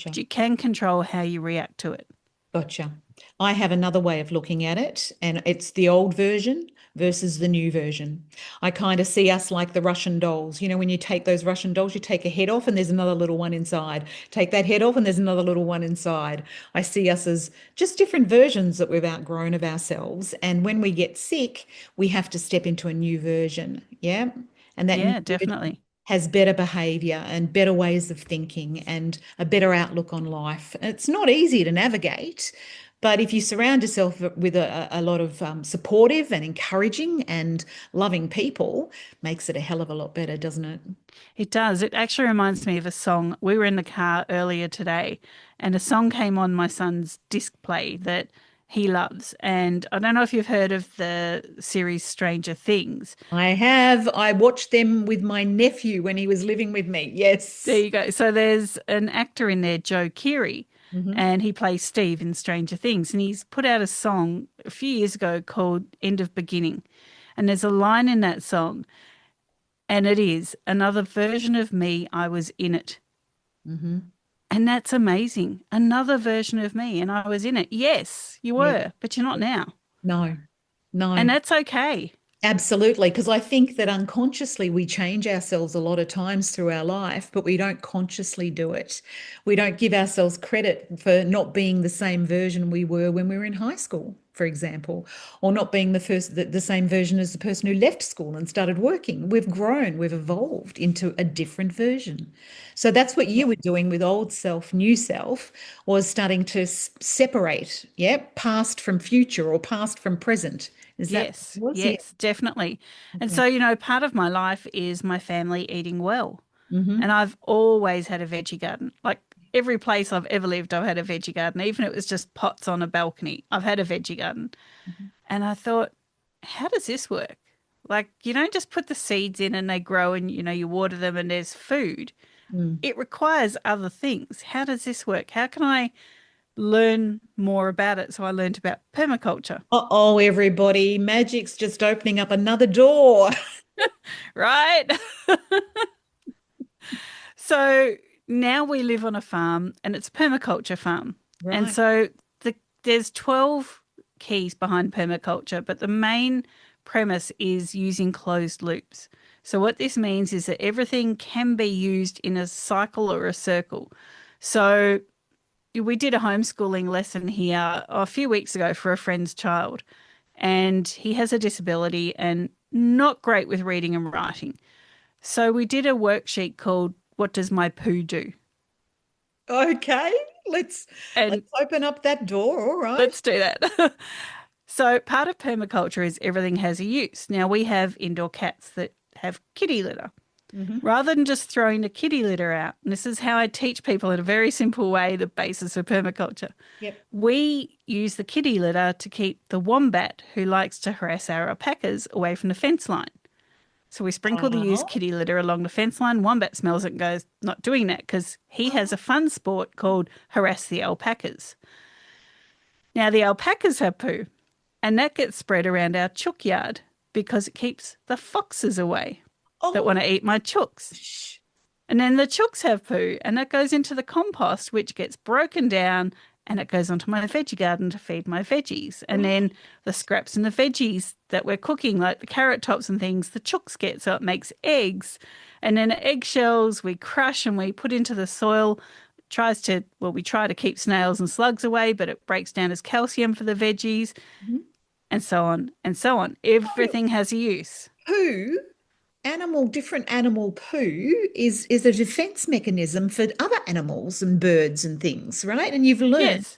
but Gotcha. you can control how you react to it. Gotcha. I have another way of looking at it, and it's the old version versus the new version. I kind of see us like the Russian dolls. You know, when you take those Russian dolls, you take a head off and there's another little one inside. Take that head off and there's another little one inside. I see us as just different versions that we've outgrown of ourselves. And when we get sick, we have to step into a new version. Yeah. And that new Yeah, version definitely. has better behavior and better ways of thinking and a better outlook on life. It's not easy to navigate, but if you surround yourself with a lot of supportive and encouraging and loving people, makes it a hell of a lot better, doesn't it? It does. It actually reminds me of a song. We were in the car earlier today, and a song came on my son's disc play that he loves. And I don't know if you've heard of the series Stranger Things. I have. I watched them with my nephew when he was living with me. There Yes. you go. So there's an actor in there, Joe Keery, Hmm. and he plays Steve in Stranger Things. And he's put out a song a few years ago called End of Beginning. And there's a line in that song, and it is another version of me, I was in it. Hmm. And that's amazing. Another version of me, and I was in it. Yes, you Yeah. were, but you're not now. No, And no. that's okay. Absolutely, because I think that unconsciously we change ourselves a lot of times through our life, but we don't consciously do it. We don't give ourselves credit for not being the same version we were when we were in high school, for example, or not being the same version as the person who left school and started working. We've grown, we've evolved into a different version. So that's what you were doing with old self, new self, was starting to separate, yeah, past from future or past from present. Is that Yes, what it was? Yeah. yes, definitely. And Okay. so, part of my life is my family eating well. And Hmm. I've always had a veggie garden. Like every place I've ever lived, I've had a veggie garden. Even if it was just pots on a balcony, I've had a veggie garden. And I thought, how does this work? Like, you don't just put the seeds in and they grow and, you water them and there's food. Mm. It requires other things. How does this work? How can I learn more about it? So I learned about permaculture, Uh-oh, everybody. Magic's just opening up another door. right? So now we live on a farm and it's a permaculture farm. And Right. so there's 12 keys behind permaculture, but the main premise is using closed loops. So what this means is that everything can be used in a cycle or a circle. So we did a homeschooling lesson here a few weeks ago for a friend's child, and he has a disability and not great with reading and writing. So we did a worksheet called What Does My Poo Do? Okay. Let's And let's open up that door. All right. let's do that. So part of permaculture is everything has a use. Now we have indoor cats that have kitty litter. Hmm. Rather than just throwing the kitty litter out, and this is how I teach people in a very simple way the basis of permaculture. Yep. We use the kitty litter to keep the wombat who likes to harass our alpacas away from the fence line. So we sprinkle the used Uh-huh. kitty litter along the fence line. Wombat smells it and goes, not doing that because he has a fun sport called harass the alpacas. Now the alpacas have poo, and that gets spread around our chook yard because it keeps the foxes away that Oh, want to eat my chooks. sh- And then the chooks have poo, and that goes into the compost, which gets broken down and it goes onto my veggie garden to feed my veggies. And right. then the scraps and the veggies that we're cooking, like the carrot tops and things, the chooks get, so it makes eggs. And then the eggshells we crush and we put into the soil. We try to keep snails and slugs away, but it breaks down as calcium for the veggies, Mhm. and so on and so on. So Everything has a use. poo, different animal poo is a defense mechanism for other animals and birds and things, right? And you've learned Yes.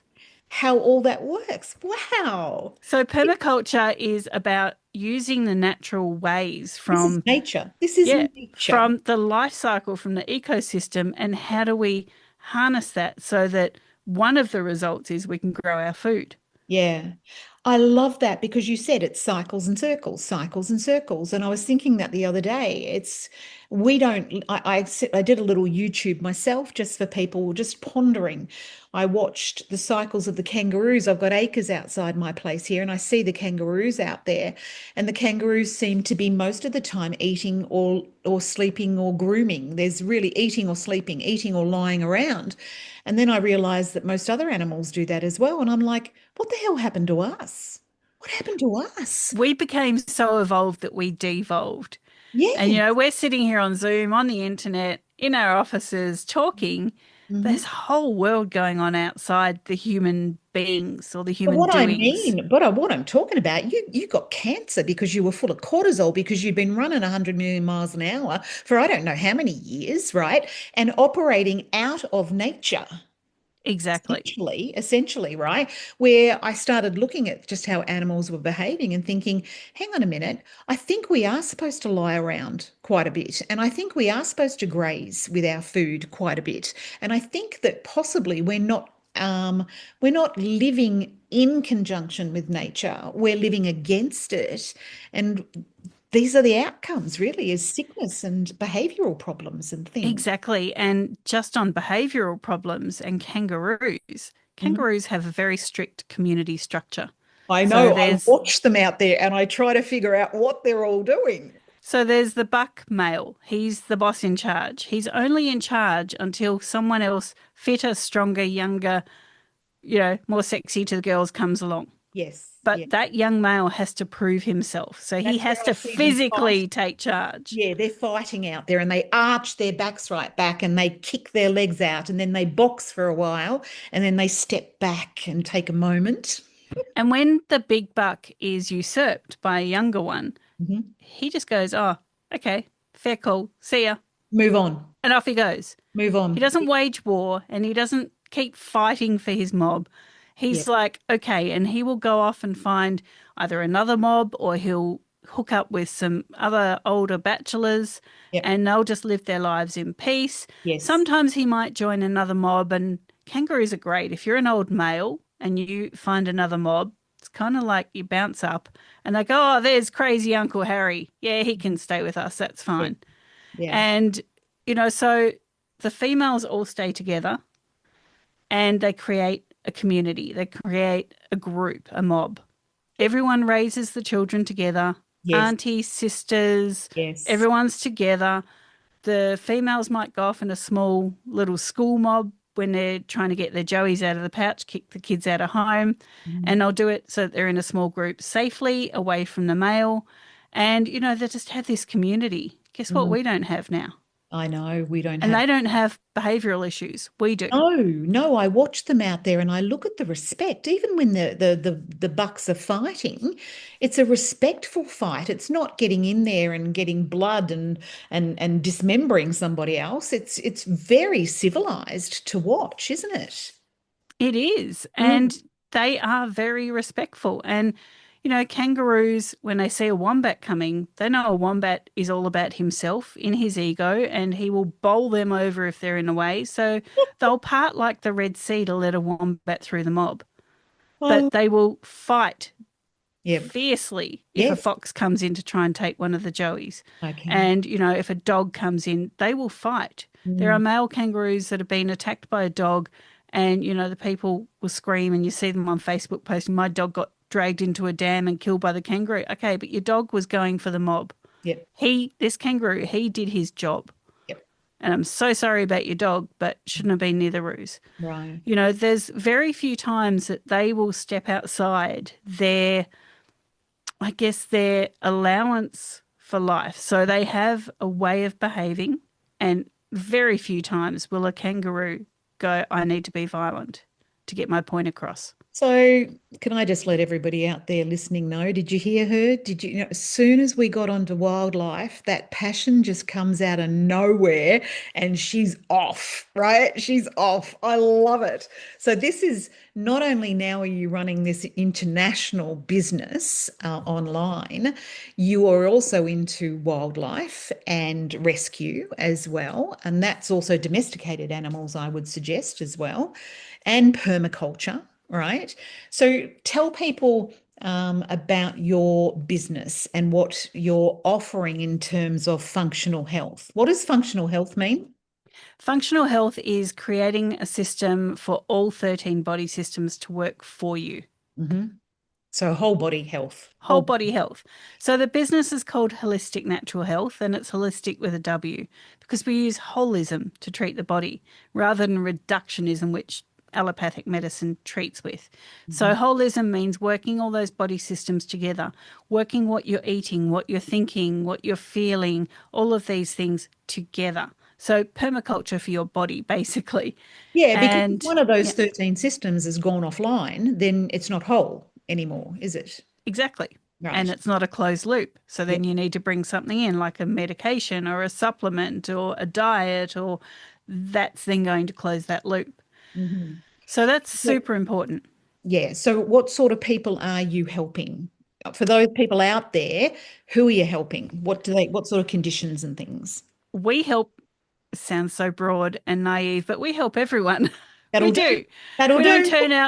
how all that works. Wow. So permaculture is about using the natural ways This is from, nature. This is yeah, nature. from the life cycle, from the ecosystem, and how do we harness that so that one of the results is we can grow our food. Yeah. I love that because you said it's cycles and circles, cycles and circles. And I was thinking that the other day. We don't, I did a little YouTube myself just for people just pondering. I watched the cycles of the kangaroos. I've got acres outside my place here and I see the kangaroos out there. And the kangaroos seem to be most of the time eating or sleeping or grooming. There's really eating or lying around. And then I realized that most other animals do that as well. And I'm like, what the hell happened to us? What happened to us? We became so evolved that we devolved. And, Yeah. we're sitting here on Zoom, on the internet, in our offices, talking. Hmm. There's a whole world going on outside the human beings or the human doings. What I'm talking about, you got cancer because you were full of cortisol because you'd been running 100 million miles an hour for I don't know how many years, right? And operating out of nature. Exactly. Essentially, right? Where I started looking at just how animals were behaving and thinking, hang on a minute, I think we are supposed to lie around quite a bit. And I think we are supposed to graze with our food quite a bit. And I think that possibly we're not living in conjunction with nature. We're living against it. And these are the outcomes, really, is sickness and behavioral problems and things. Exactly. And just on behavioral problems and kangaroos, Mhm. kangaroos have a very strict community structure. I So know, I there's watch them out there and I try to figure out what they're all doing. so there's the buck male. He's the boss in charge. He's only in charge until someone else fitter, stronger, younger, more sexy to the girls comes along. Yes, But yeah. that young male has to prove himself. So he That's where has I to see them fight. physically take charge. Yeah, they're fighting out there and they arch their backs right back and they kick their legs out and then they box for a while and then they step back and take a moment. And when the big buck is usurped by a younger one, Mhm. he just goes, oh, okay, fair call, see ya. Move on, And off he goes. move He on. doesn't wage war and he doesn't keep fighting for his mob. Yeah, He's like, okay, and he will go off and find either another mob or he'll hook up with some other older bachelors yep, and they'll just live their lives in peace. yes. Sometimes he might join another mob, and kangaroos are great. If you're an old male and you find another mob, it's kind of like you bounce up and they go, oh, there's crazy Uncle Harry. Yeah, he can stay with us. That's Yeah. fine. Yeah. And, so the females all stay together and they create a community. They create a group, a mob. Everyone raises the children together, Yes. aunties, sisters, Yes. everyone's together. The females might go off in a small little school mob when they're trying to get their joeys out of the pouch, kick the kids out of home, Mhm. and they'll do it so that they're in a small group safely away from the male. And, they just have this community. Guess what Mm. we don't have now? I know we don't And have. they don't have behavioral issues. We do. No, no, I watch them out there and I look at the respect. Even when the bucks are fighting, it's a respectful fight. It's not getting in there and getting blood and dismembering somebody else. It's very civilized to watch, isn't it? It is. Mm. And they are very respectful. And, kangaroos, when they see a wombat coming, they know a wombat is all about himself in his ego and he will bowl them over if they're in the way. So they'll part like the Red Sea to let a wombat through the mob. Oh, But they will fight yeah. fiercely if a Yes. fox comes in to try and take one of the joeys. Okay. And, if a dog comes in, they will fight. There are Mm. male kangaroos that have been attacked by a dog, and, the people will scream, and you see them on Facebook posting, my dog got dragged into a dam and killed by the kangaroo. Okay, but your dog was going for the mob. Yep. This kangaroo, he did his job. Yep. And I'm so sorry about your dog, but shouldn't have been near the roos. Right. There's very few times that they will step outside their allowance for life. So they have a way of behaving, and very few times will a kangaroo go, I need to be violent to get my point across. So, can I just let everybody out there listening know? Did you hear her? Did you, as soon as we got onto wildlife, that passion just comes out of nowhere and she's off, right? She's off. I love it. So, this is not only now are you running this international business online, you are also into wildlife and rescue as well. And that's also domesticated animals, I would suggest as well, and permaculture. Right. So tell people about your business and what you're offering in terms of functional health. What does functional health mean? Functional health is creating a system for all 13 body systems to work for you. Mhm. So whole body health. Whole body health. So the business is called Holistic Natural Health, and it's holistic with a W because we use holism to treat the body rather than reductionism, which allopathic medicine treats with. So Mhm. holism means working all those body systems together, working what you're eating, what you're thinking, what you're feeling, all of these things together. So permaculture for your body, basically. Yeah, because if And one of those yeah, 13 systems has gone offline, then it's not whole anymore, is it? exactly. And Right. it's not a closed loop. So Yeah. then you need to bring something in like a medication or a supplement or a diet, or that's then going to close that loop. Mhm. So that's So, super important. yeah. So what sort of people are you helping? For those people out there, who are you helping? What sort of conditions and things? We help, sounds so broad and naive, but we help everyone. That'll We do. do. That'll do.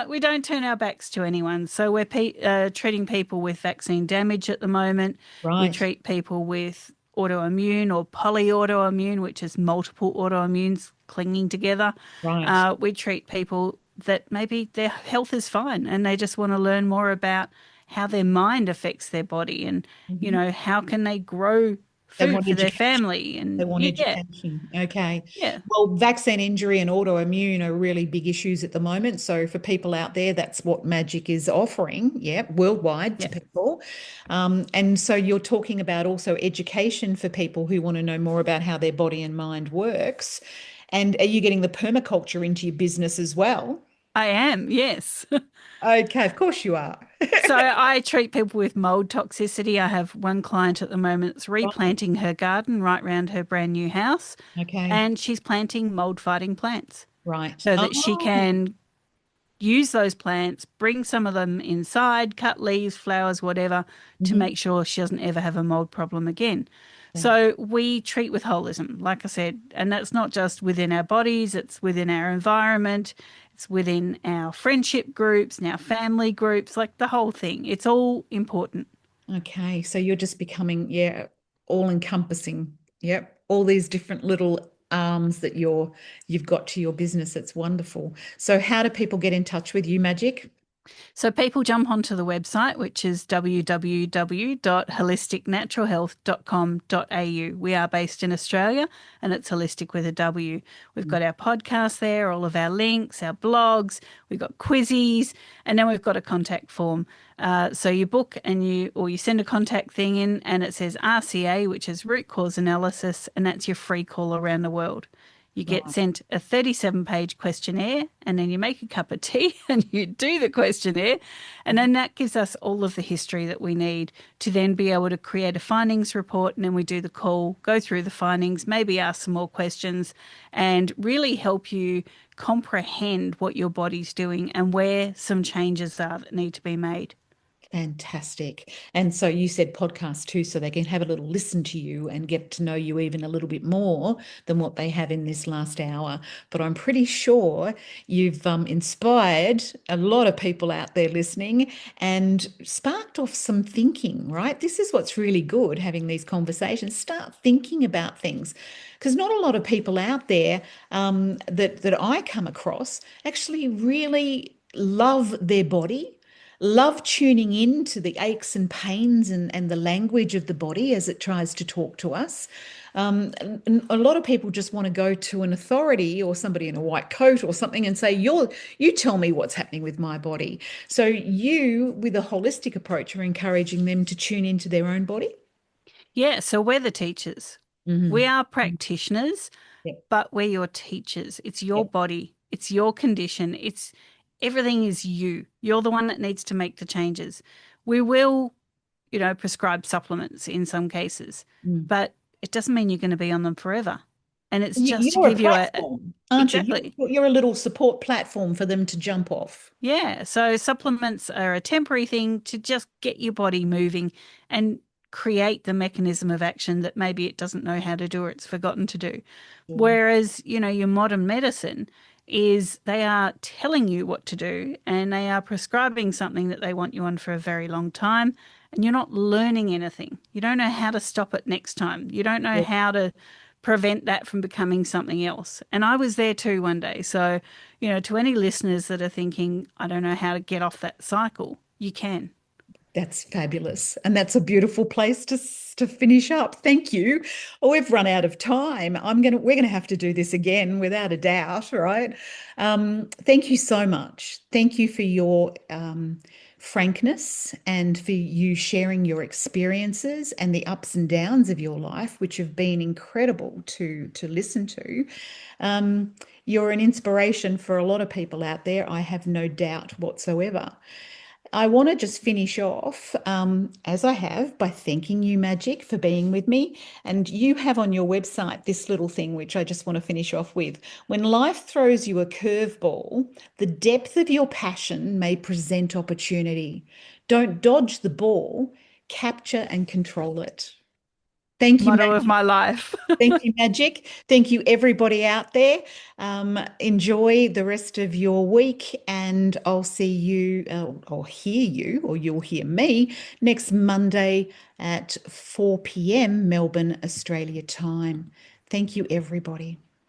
We don't turn our backs to anyone. So we're treating people with vaccine damage at the moment. We Right. treat people with autoimmune or polyautoimmune, which is multiple autoimmunes clinging together. Right. We treat people that maybe their health is fine and they just want to learn more about how their mind affects their body and, Mhm. how can they grow They food want for their education. family. They And want yeah, education. Okay. yeah, Well, vaccine injury and autoimmune are really big issues at the moment. So for people out there, that's what Magic is offering, yeah, worldwide to yeah. people. And so you're talking about also education for people who want to know more about how their body and mind works. And are you getting the permaculture into your business as well? I am, yes. Okay, of course you are. So I treat people with mold toxicity. I have one client at the moment that's Right. replanting her garden right round her brand new house, Okay. and she's planting mold fighting plants Right. so that she Oh. can use those plants, bring some of them inside, cut leaves, flowers, whatever, to Mhm. make sure she doesn't ever have a mold problem again. So we treat with holism, like I said, and that's not just within our bodies, it's within our environment. it's within our friendship groups, and our family groups, like the whole thing. It's all important. Okay, so you're just becoming, yeah, all encompassing. Yep, all these different little arms that you've got to your business. It's wonderful. So how do people get in touch with you, Magic? So people jump onto the website, which is www.holisticnaturalhealth.com.au. We are based in Australia and it's holistic with a W. We've got our podcast there, all of our links, our blogs, we've got quizzes, and then we've got a contact form. So you book and you send a contact thing in and it says RCA, which is root cause analysis, and that's your free call around the world. You get Right. sent a 37-page questionnaire, and then you make a cup of tea and you do the questionnaire. And then that gives us all of the history that we need to then be able to create a findings report. And then we do the call, go through the findings, maybe ask some more questions, and really help you comprehend what your body's doing and where some changes are that need to be made. Fantastic. And so you said podcast too, so they can have a little listen to you and get to know you even a little bit more than what they have in this last hour. But I'm pretty sure you've inspired a lot of people out there listening and sparked off some thinking, right? This is what's really good, having these conversations. Start thinking about things. Because not a lot of people out there that I come across actually really love their body, love tuning in to the aches and pains and the language of the body as it tries to talk to us. And a lot of people just want to go to an authority or somebody in a white coat or something and say, you tell me what's happening with my body. So you, with a holistic approach, are encouraging them to tune into their own body. Yeah, so we're the teachers. We Hmm. are practitioners, Yep. but we're your teachers. It's your Yep. body, it's your condition, it's everything is you. You're the one that needs to make the changes. We will, prescribe supplements in some cases, Mm. but it doesn't mean you're going to be on them forever. And it's just to You're a give you platform, aren't you? exactly. You're a little support platform for them to jump off. Yeah, so supplements are a temporary thing to just get your body moving and create the mechanism of action that maybe it doesn't know how to do or it's forgotten to do. Yeah. Whereas, your modern medicine is they are telling you what to do and they are prescribing something that they want you on for a very long time and you're not learning anything. You don't know how to stop it next time. You don't know Yeah. how to prevent that from becoming something else. And I was there too one day. So, to any listeners that are thinking, I don't know how to get off that cycle, you can. That's fabulous. And that's a beautiful place to finish up. Thank you. Oh, we've run out of time. We're gonna have to do this again without a doubt, right? Thank you so much. Thank you for your frankness and for you sharing your experiences and the ups and downs of your life, which have been incredible to listen to. Um, you're an inspiration for a lot of people out there, I have no doubt whatsoever. I want to just finish off, as I have, by thanking you, Magic, for being with me. And you have on your website this little thing, which I just want to finish off with. When life throws you a curveball, the depth of your passion may present opportunity. Don't dodge the ball, capture and control it. Thank you, Motto of Magic. my life. Thank you, Magic. Thank you, everybody out there. Enjoy the rest of your week, and I'll see you or hear you, or you'll hear me next Monday at 4 p.m. Melbourne, Australia time. Thank you, everybody.